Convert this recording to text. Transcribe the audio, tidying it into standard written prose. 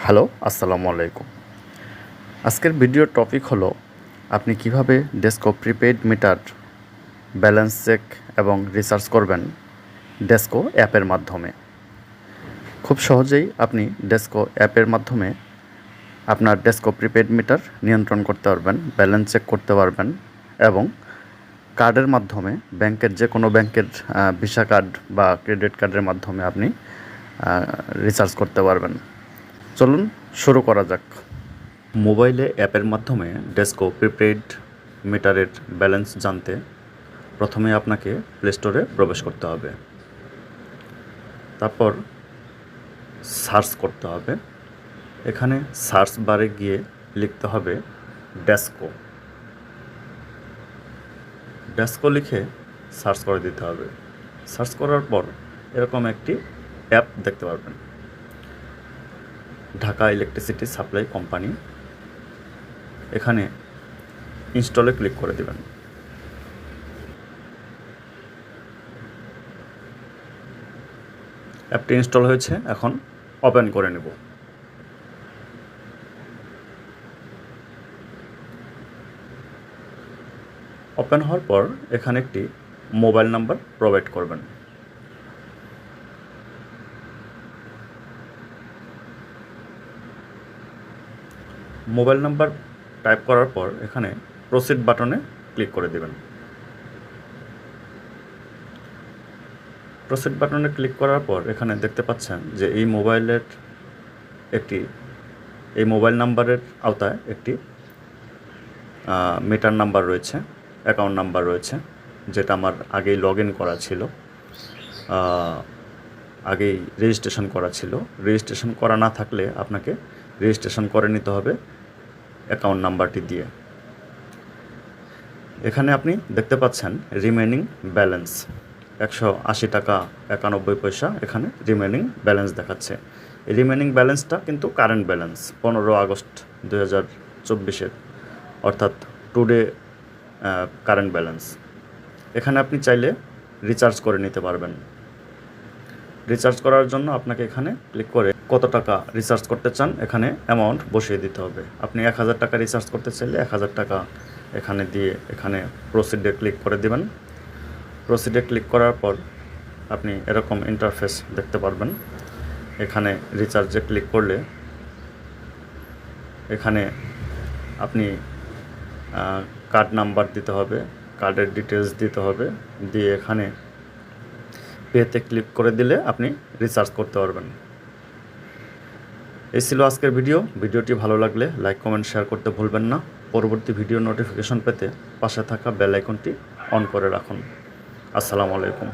Hello, আসসালামু আলাইকুম। আজকের ভিডিওর টপিক হলো আপনি কিভাবে DESCO prepaid meter balance check এবং রিচার্জ করবেন ডেসকো অ্যাপের মাধ্যমে। খুব সহজেই আপনি ডেসকো অ্যাপের মাধ্যমে আপনার ডেসকো প্রিপেইড মিটার নিয়ন্ত্রণ করতে পারবেন, ব্যালেন্স চেক করতে পারবেন এবং কার্ডের মাধ্যমে ব্যাংকের যে কোনো ব্যাংকের ভিসা কার্ড বা ক্রেডিট কার্ডের মাধ্যমে আপনি রিচার্জ করতে পারবেন। চলুন শুরু করা যাক। মোবাইলে অ্যাপের মাধ্যমে ডেসকো প্রিপেইড মিটারের ব্যালেন্স জানতে প্রথমে আপনাকে প্লে স্টোরে প্রবেশ করতে হবে। তারপর সার্চ করতে হবে। এখানে সার্চ বারে গিয়ে লিখতে হবে ডেসকো। ডেসকো লিখে সার্চ করে দিতে হবে। সার্চ করার পর এরকম একটি অ্যাপ দেখতে পারবেন, ঢাকা ইলেকট্রিসিটি সাপ্লাই কোম্পানি। এখানে ইনস্টলে ক্লিক করে দেবেন। অ্যাপটি ইনস্টল হয়েছে, এখন ওপেন করে নেব। ওপেন হওয়ার পর এখানে একটি মোবাইল নাম্বার প্রোভাইড করবেন। মোবাইল নাম্বার টাইপ করার পর এখানে প্রসিড বাটনে ক্লিক করে দেবেন। প্রসিড বাটনে ক্লিক করার পর এখানে দেখতে পাচ্ছেন যে এই মোবাইল নাম্বারের আওতায় একটি মিটার নাম্বার রয়েছে, অ্যাকাউন্ট নাম্বার রয়েছে, যেটা আমার আগেই লগ ইন করা ছিল, আগেই রেজিস্ট্রেশন করা ছিল। রেজিস্ট্রেশন করা না থাকলে আপনাকে রেজিস্ট্রেশন করে নিতে হবে অ্যাকাউন্ট নাম্বারটি দিয়ে। এখানে আপনি দেখতে পাচ্ছেন রিমেনিং ব্যালেন্স 180 টাকা 91 পয়সা এখানে রিমেনিং ব্যালেন্স দেখাচ্ছে। এই রিমেনিং ব্যালেন্সটা কিন্তু কারেন্ট ব্যালেন্স 15 আগস্ট 2024-এর, অর্থাৎ টুডে কারেন্ট ব্যালেন্স। এখানে আপনি চাইলে রিচার্জ করে নিতে পারবেন। রিচার্জ করার জন্য আপনাকে এখানে ক্লিক করে কত টাকা রিচার্জ করতে চান এখানে অ্যামাউন্ট বসিয়ে দিতে হবে। আপনি 1000 টাকা রিচার্জ করতে চাইলে 1000 টাকা এখানে দিয়ে এখানে প্রসিডে ক্লিক করে দেবেন। প্রসিডে ক্লিক করার পর আপনি এরকম ইন্টারফেস দেখতে পারবেন। এখানে রিচার্জে ক্লিক করলে এখানে আপনি কার্ড নাম্বার দিতে হবে, কার্ডের ডিটেলস দিতে হবে, দিয়ে এখানে পেতে ক্লিক করে দিলে আপনি রিচার্জ করতে পারবেন। এই ছিল আজকের ভিডিওটি ভালো লাগলে লাইক, কমেন্ট, শেয়ার করতে ভুলবেন না। পরবর্তী ভিডিও নোটিফিকেশন পেতে পাশে থাকা বেল আইকনটি অন করে রাখুন। আসসালামু আলাইকুম।